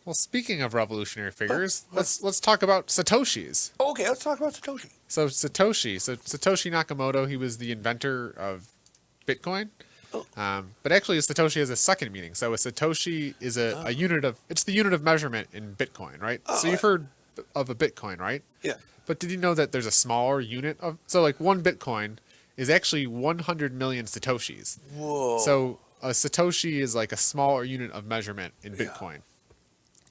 Well, speaking of revolutionary figures, let's talk about Satoshis. Okay, let's talk about Satoshi. So Satoshi Nakamoto, he was the inventor of Bitcoin. Oh, But actually, Satoshi has a second meaning. So a Satoshi is a unit of, it's the unit of measurement in Bitcoin, right? So you've heard of a Bitcoin, right? yeah. But did you know that there's a smaller unit of, so like one Bitcoin is actually 100 million Satoshis. Whoa. So a Satoshi is like a smaller unit of measurement in Bitcoin.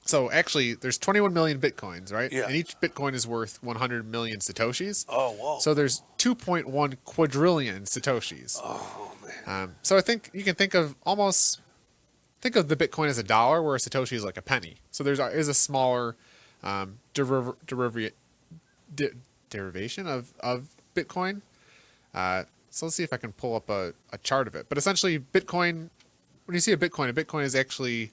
So actually, there's 21 million Bitcoins, right? Yeah. And each Bitcoin is worth 100 million Satoshis. Oh, whoa. So there's 2.1 quadrillion Satoshis. Oh, man. So I think you can think of the Bitcoin as a dollar, where a Satoshi is like a penny. So there is a smaller derivation of Bitcoin. So let's see if I can pull up a chart of it. But essentially, Bitcoin, when you see a Bitcoin is actually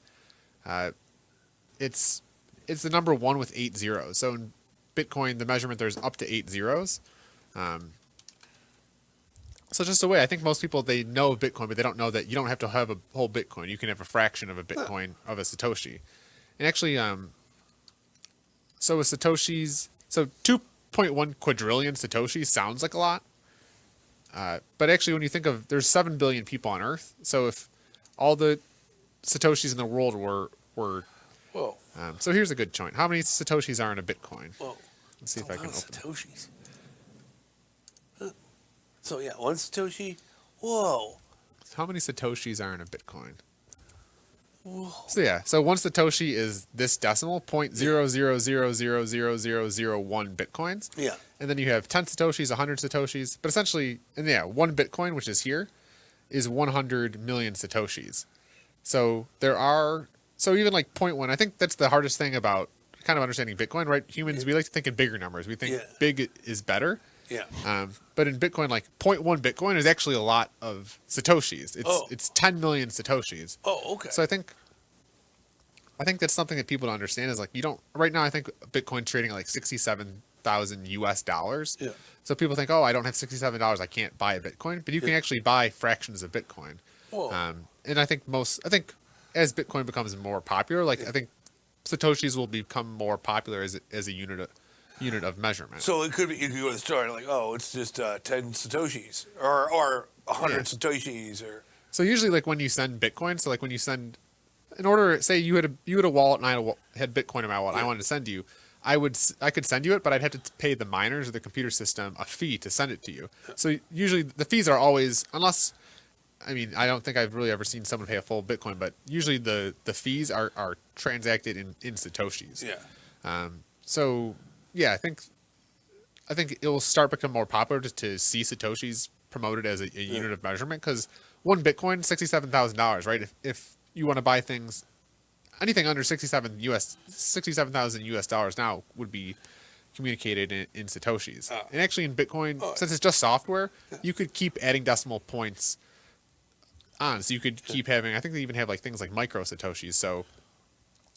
it's the number one with 8 zeros. So in Bitcoin, the measurement, there's up to 8 zeros. So just a way, I think most people, they know of Bitcoin, but they don't know that you don't have to have a whole Bitcoin. You can have a fraction of a Bitcoin, of a Satoshi. And actually, so with Satoshis, so 2.1 quadrillion Satoshis sounds like a lot. But actually, when you think of, there's 7 billion people on Earth. So if all the Satoshis in the world were Whoa. so here's a good joint. How many Satoshis are in a Bitcoin? Whoa. Let's see if I can open it. Satoshis. Huh. So, yeah, one Satoshi. Whoa. How many Satoshis are in a Bitcoin? Whoa. So yeah, so one Satoshi is this decimal, 0.0000001 Bitcoins. Yeah. And then you have 10 Satoshis, 100 Satoshis. But essentially, and yeah, one Bitcoin, which is here, is 100 million Satoshis. So there are, so even like 0.1, I think that's the hardest thing about kind of understanding Bitcoin, right? Humans, we like to think in bigger numbers. We think big is better. Yeah. But in Bitcoin, like 0.1 Bitcoin is actually a lot of Satoshis. It's 10 million Satoshis. Oh, okay. So I think that's something that people don't understand is like, you don't, right now I think Bitcoin trading at like 67,000 US dollars. Yeah. So people think, oh, I don't have $67, I can't buy a Bitcoin, but you can actually buy fractions of Bitcoin. Whoa. And I think as Bitcoin becomes more popular, like I think Satoshis will become more popular as a unit of measurement. So it could be, you could go to the store and like, oh, it's just 10 Satoshis or 100 Satoshis or. So usually like when you send Bitcoin, so like when you send, in order, say you had a wallet and I had Bitcoin in my wallet, I wanted to send you, I could send you it, but I'd have to pay the miners or the computer system a fee to send it to you. So usually the fees are always, unless, I mean, I don't think I've really ever seen someone pay a full Bitcoin, but usually the fees are transacted in Satoshis. Yeah. So yeah, I think it will start become more popular to see Satoshis promoted as a unit of measurement, because one Bitcoin, $67,000, right? If you want to buy things, anything under 67,000 US dollars now would be communicated in Satoshis. And actually in Bitcoin, since it's just software, you could keep adding decimal points on. So you could keep having, I think they even have like things like micro Satoshis. So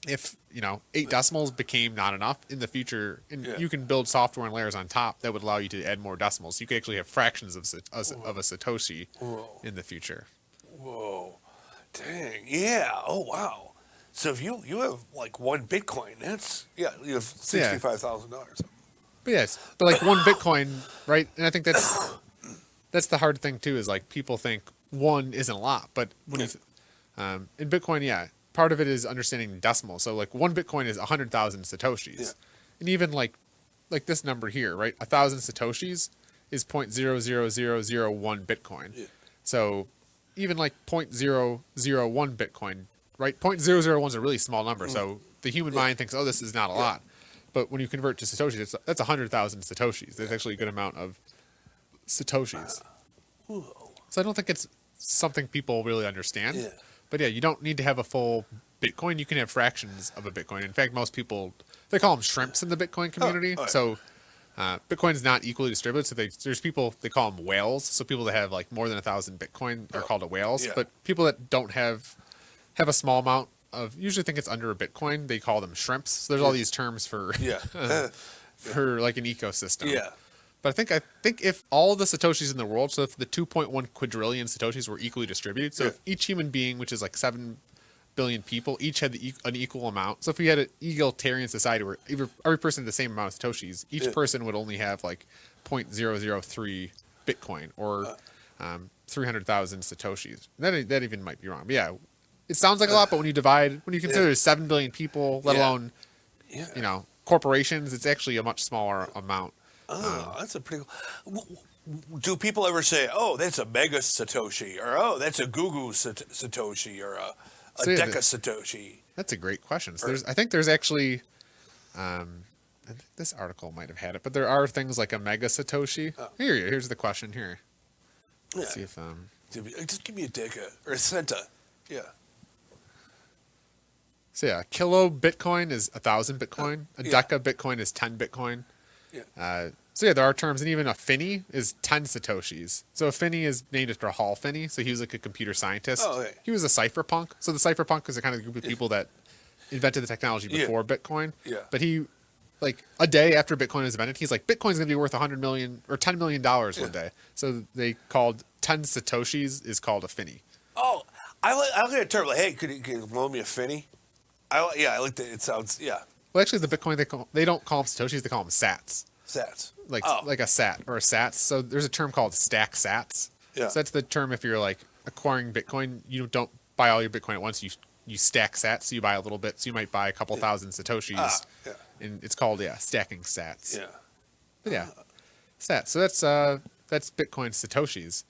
if, 8 decimals became not enough in the future, and you can build software and layers on top that would allow you to add more decimals. You could actually have fractions of a Satoshi in the future. Whoa. Dang. Yeah. Oh, wow. So if you have like one Bitcoin, you have $65,000. But yes, but like one Bitcoin, right? And I think that's the hard thing too, is like people think one isn't a lot, but when you in Bitcoin, part of it is understanding decimals. So like one Bitcoin is 100,000 Satoshis, and even like this number here, right? 1,000 Satoshis is 0.00001 Bitcoin. Yeah. So even like 0.001 Bitcoin, right? 0.001 is a really small number. So the human mind thinks, oh, this is not a lot. But when you convert to Satoshis, that's 100,000 Satoshis. That's actually a good amount of Satoshis. So I don't think it's something people really understand. Yeah. But yeah, you don't need to have a full Bitcoin. You can have fractions of a Bitcoin. In fact, most people, they call them shrimps in the Bitcoin community. So Bitcoin is not equally distributed. So there's people, they call them whales. So people that have like more than 1,000 Bitcoin are called whales. But people that don't have a small amount of, usually think it's under a Bitcoin, they call them shrimps. So there's all these terms for for like an ecosystem. Yeah. But I think if all the Satoshis in the world, so if the 2.1 quadrillion Satoshis were equally distributed, so if each human being, which is like 7 billion people, each had an equal amount. So if we had an egalitarian society where every person had the same amount of Satoshis, each person would only have like 0.003 Bitcoin or 300,000 Satoshis. That even might be wrong. But yeah, it sounds like a lot, but when you consider there's 7 billion people, let alone, corporations, it's actually a much smaller amount. Oh, that's a pretty cool. Do people ever say, "Oh, that's a mega Satoshi," or "Oh, that's a Gugu Satoshi," or a Deca Satoshi? That's a great question. So I think there's actually, I think this article might have had it, but there are things like a mega Satoshi. Here's the question here. Let's see if just give me a Deca or a Centa. Yeah. So yeah, a kilo Bitcoin is 1,000 Bitcoin. A deca Bitcoin is 10 Bitcoin. Yeah. So yeah, there are terms, and even a Finney is 10 Satoshis. So a Finney is named after Hal Finney, so he was like a computer scientist. Oh, okay. He was a cypherpunk. So the cypherpunk is a kind of group of people that invented the technology before Bitcoin. Yeah. But he, like a day after Bitcoin was invented, he's like, Bitcoin's gonna be worth $100 million or $10 million one day. So they called 10 Satoshis is called a Finney. Oh, I like that term. Like, hey, can you loan me a Finney? I like that. It sounds Well, actually, the Bitcoin they don't call them Satoshis; they call them Sats. Sats. Like a Sat or a Sats. So there's a term called stack Sats. Yeah. So that's the term if you're like acquiring Bitcoin, you don't buy all your Bitcoin at once. You stack Sats. So you buy a little bit. So you might buy a couple thousand Satoshis. And it's called stacking Sats. Yeah. But yeah, Sats. So that's Bitcoin Satoshis.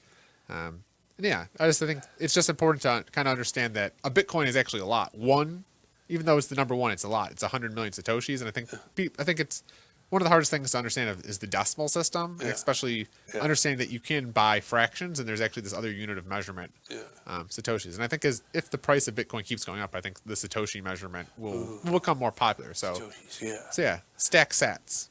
And yeah, I just think it's just important to kind of understand that a Bitcoin is actually a lot. Even though it's the number one, it's a lot. It's 100 million Satoshis, and I think it's one of the hardest things to understand is the decimal system, and especially understanding that you can buy fractions, and there's actually this other unit of measurement, Satoshis. And I think if the price of Bitcoin keeps going up, I think the Satoshi measurement will become more popular. So, Satoshis, so yeah, stack Sats.